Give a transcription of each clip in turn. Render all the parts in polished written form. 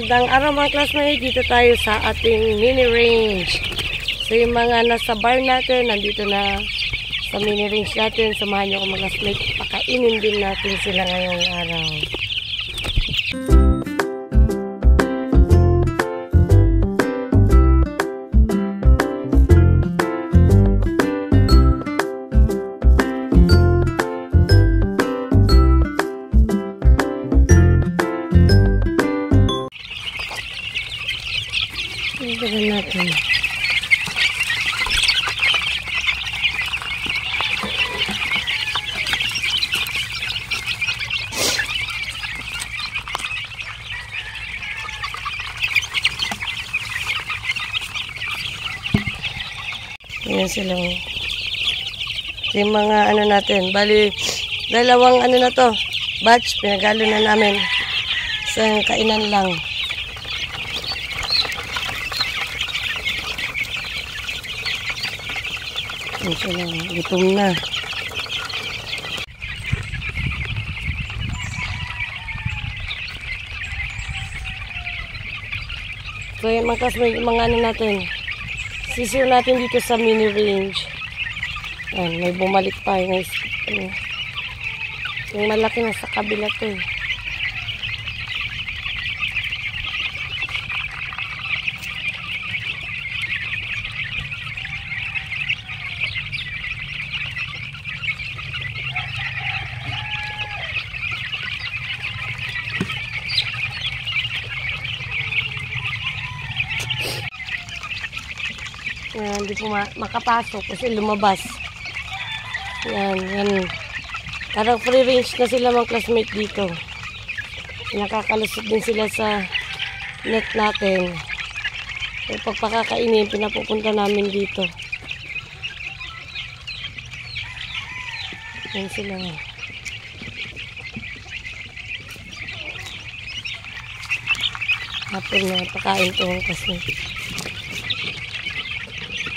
Magandang araw mga classmates, dito tayo sa ating mini range. So yung mga nasa bar natin, nandito na sa mini range natin. Samahan nyo ako mga classmates, pakainin din natin sila ngayong araw. Tignan natin. Ayan sila. Ito yung mga ano natin. Bali, dalawang ano na to. Batch, pinagalo na namin. Sa kainan lang. Ayan sila. Gutom na. So yung mga kasmay, mga ano natin. Sisiyo natin dito sa mini range. Ayan, may bumalik pa. Yung malaki na sa kabila to eh. Hindi po makapasok kasi lumabas. Yan. Parang free range na sila mga classmate dito. Nakakalusot din sila sa net natin. So, pagpakakainin, pinapupunta namin dito. Yan sila. Hapon na pakain ito mga classmate.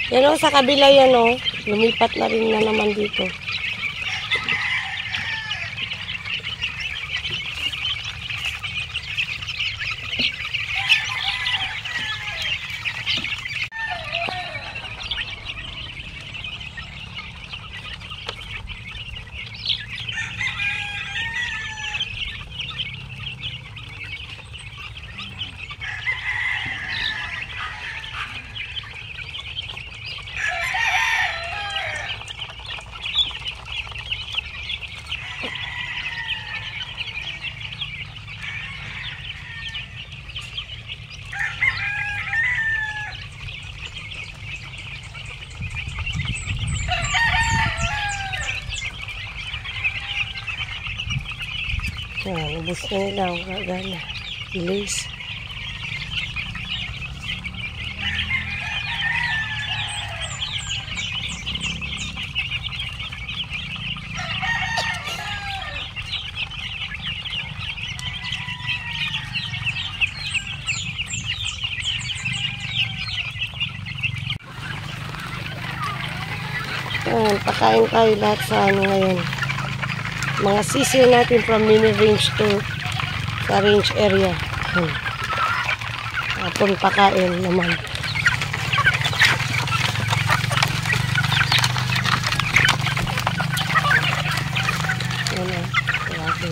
Yan o, sa kabila yan o. Lumipat na rin na naman dito. Yan, ubos na nila ang kagana. Bilis. Yan, pakain tayo lahat sa ano ngayon. Mga sisiyo natin from mini range to sa range area. Hapon pakain naman. Yan na. Grabe.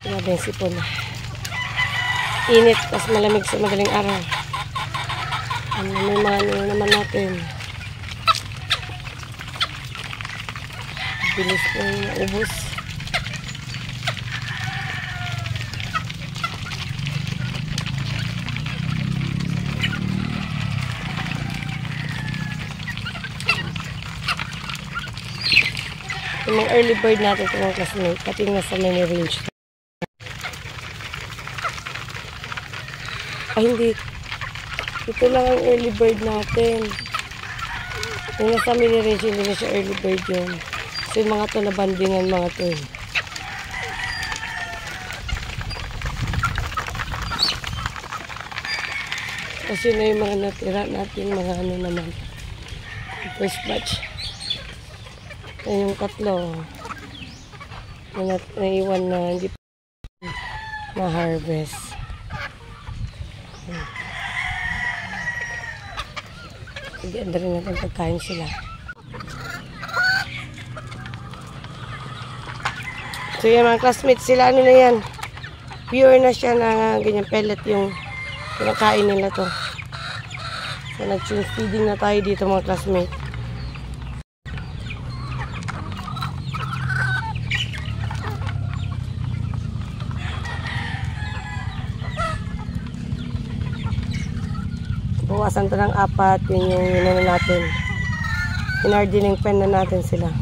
Grabe yung sipon. Init, tas malamig sa madaling araw. May mga ano naman natin. Bilis po yung ubos. Yung mga early bird natin ito mga classmate, pati nga sa mini range. Ay, hindi. Ito lang ang early bird natin. Yung nasa mini range, hindi na siya early bird yun. So, yung mga to na bandingan mga to. Kasi na yung mga natira natin, mga ano naman. First batch. Yan yung tatlo. Naiwan na hindi pa ma-harvest. Sige, anda rin natin pagkain sila. So yan mga classmates, sila ano na yan. Pure na siya na ganyan pellet yung kinakain nila to. So nag-tune feeding na tayo dito mga classmates. Bawasan to ng 4, yun yung yun natin. Hinardening pen na natin sila.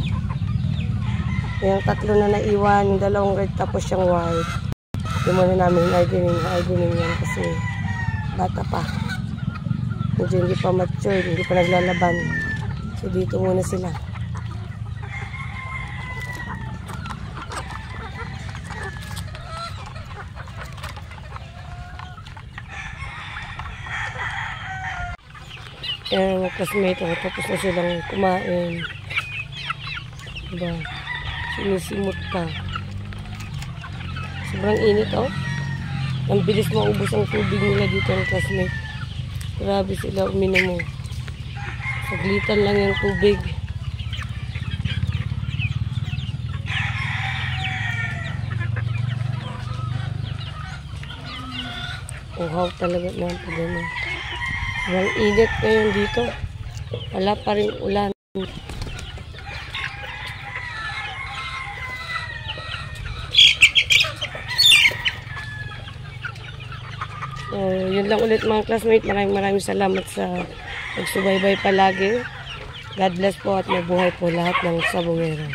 Yung 3 na naiwan, yung 2 red tapos yung white. Yung muna namin hinardening yan kasi bata pa. Medyo hindi pa mature, hindi pa naglalaban. So dito muna sila. Kaya mga classmate, tapos na silang kumain. Diba? Sinisimot pa. Sobrang init, oh. Ang bilis maubos ang tubig nila dito ng classmate. Grabe sila uminom mo. Saglitan lang yung tubig. Uhaw talaga naman pag gano'n. Ang init ngayon dito. Wala pa rin ulan. So, yun lang ulit mga classmates. Maraming salamat sa pagsubaybay palagi. God bless po at mabuhay po lahat ng sabongero.